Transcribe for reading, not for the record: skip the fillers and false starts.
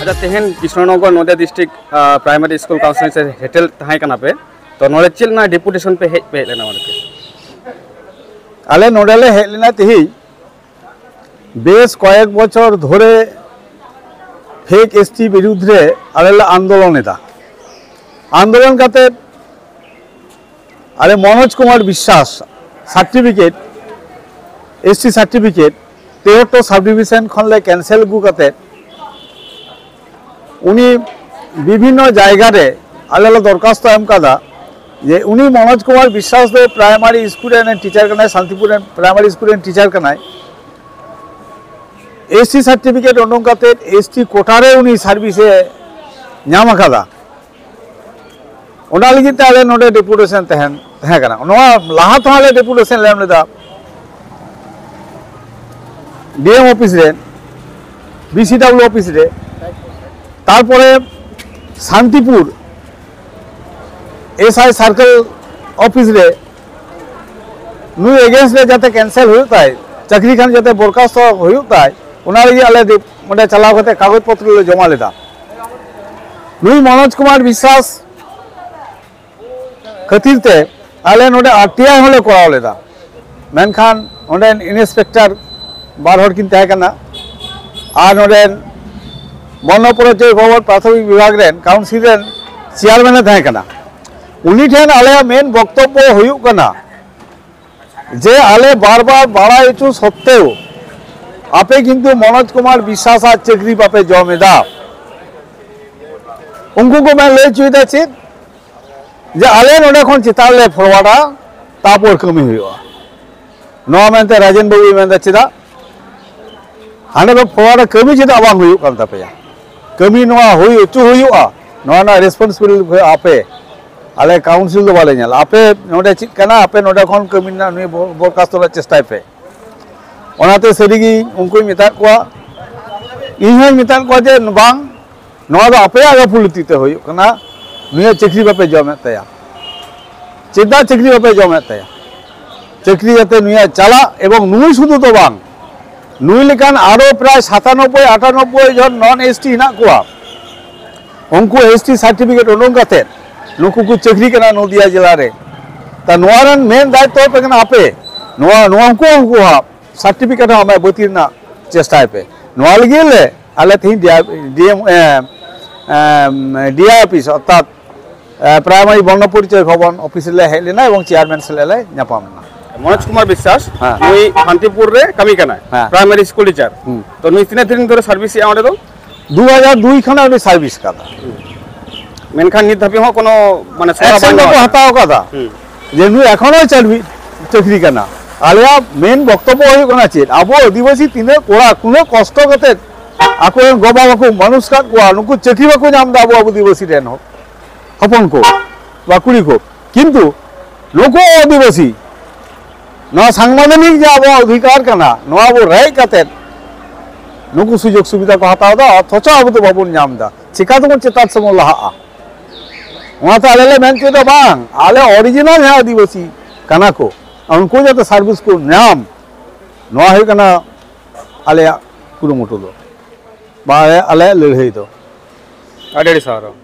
अच्छा तेहन कृष्णनगर नदिया district primary school council से हेटेल तहां कना पे तो नोड़े चिल ना डेपुटेशन पे हेज लेना वाले आले नोडेले हेज लेना तेही बेस कयेक बछर धरे फेक एसटी बिरुद्धे आले आंदोलन एदा आंदोलन करते आले मनोज कुमार विश्वास सार्टिफिकेट एसटी सार्टिफिकेट 73 सब डिविशन खनले कैंसिल गु करते उनी विभिन्न जायगारे आले दरखास्त एम कादा जे उनी मनोज कुमार विश्वास दे प्राइमरी स्कूल टीचार कनाय शांतिपुर प्राइमरी स्कूल टीचार कनाय एसटी सार्टिफिकेट उडुं काते एसटी कोटारे उनी सार्विसे नाम कादा ओना लगित आले नोडे डेपुटेशन तहन कना नोआ लाहा तो आले डेपुटेशन लेम लेदा डीएम ऑफिस रे बीसीडब्ल्यू ऑफिस रे तारपरे शांतिपुर एसआई सर्कल ऑफिस रे नुई एगेंस्ट रे जाते कैंसिल होताय चाकरी खान जाते बरखास्त होताय ओना लगी आले ओंडे चलाव कते कागज पत्र ले जमा लेदा नुई मनोज कुमार विश्वास खातिर ते आले नोडे आरटीआई होले कराव लेदा मेनखान ओंडे इंस्पेक्टर बार हर किन तहे कना आर नोडे वन परिचय भवन प्राथमिक विभाग रेन काउंसिल रेन चेयरमैन तहे कना उनी ठेन आले मेन वक्तव्य हुयुग कना जे आले बार बार बाड़ा इचु सत्तेও आपे किंतु मनोज कुमार विश्वास आज चाकरी बापे जमेदा उनको को मैं ले चुईदा चेत जे आले नोडे खन चितार ले फरवाड़ा तापर कमी हुयुआ नोआ मेनते राजन बाबू मेनदा चिदा हाने बे फरवाड़ा कमी चिदा बांग हुयुग कान तापेया कमी नोआ हुई उचु हुयुआ नोआ ना रेस्पॉन्सिबिलिटी आपे आले काउंसिल दो वाले नेल आपे नोडे चित कना आपे नोडे खन कमी ना नुई बरखास्त ला चेष्टा पे ओनाते सरीगी उनको मिता कोआ इहो मिता को जे बांग नोआ दो आपे आगे फुलतीते हुयुग कना नुई चाकरी बापे जमे तया चेदा चाकरी बापे जमे तया चाकरी जाते नुई चला एवं नुई शुधु तो बांग नुई लेकान आरो प्राय 97-98 जन नन एसटी हिना कोआ उनको एसटी सर्टिफिकेट उडुं काते नुकु को चाकरी कना नदिया जिला रे ता नोआरन मेन दायित्व पे कना आपे नोआ नोआ उनको सर्टिफिकेट हमें बतीरना चेष्टा पे नोआ लगी ले आले थी डीएम डीआई ऑफिस अर्थात प्राइमरी वर्ण परिचय भवन ऑफिस ले हेज लेना एवं चेयरमैन से ले नापामना मनोज कुमार विश्वास नुई शांतिपुर रे कमी कना प्राइमरी स्कूल टीचर तो नुई तिना दिन धरे सर्विस आउंडे तो 2002 खना उनी सर्विस कादा मेनखान नित धापि हो कोनो माने एक्शन को हटाओ कादा जे नुई एखोनो चलबी चाकरी कना आलिया मेन वक्तव्य हुई कना चेत आबो आदिवासी तिने कोड़ा कुनो कष्ट कते आको गोबा बाकु मानुष का कोआ नुकु चाकरी बाकु नाम दा आबो आदिवासी रेन हो हपन को बाकुड़ी को किंतु लोको आदिवासी न सांबादिक जे आबो अधिकार कना न आबो राय कते नुकु सुजोग सुविधा को हताव दा अथच आबो तो बाबुन नाम दा चिका तो चेतात समो लहा ओनाते आले मेन चेदा बांग आले ओरिजिनल है आदिवासी कना को उनको जाते सर्विस को नाम नोआ हुई कना आले कुरुमुटु दो बा आले लड़ाई दो अडेड़ी सारो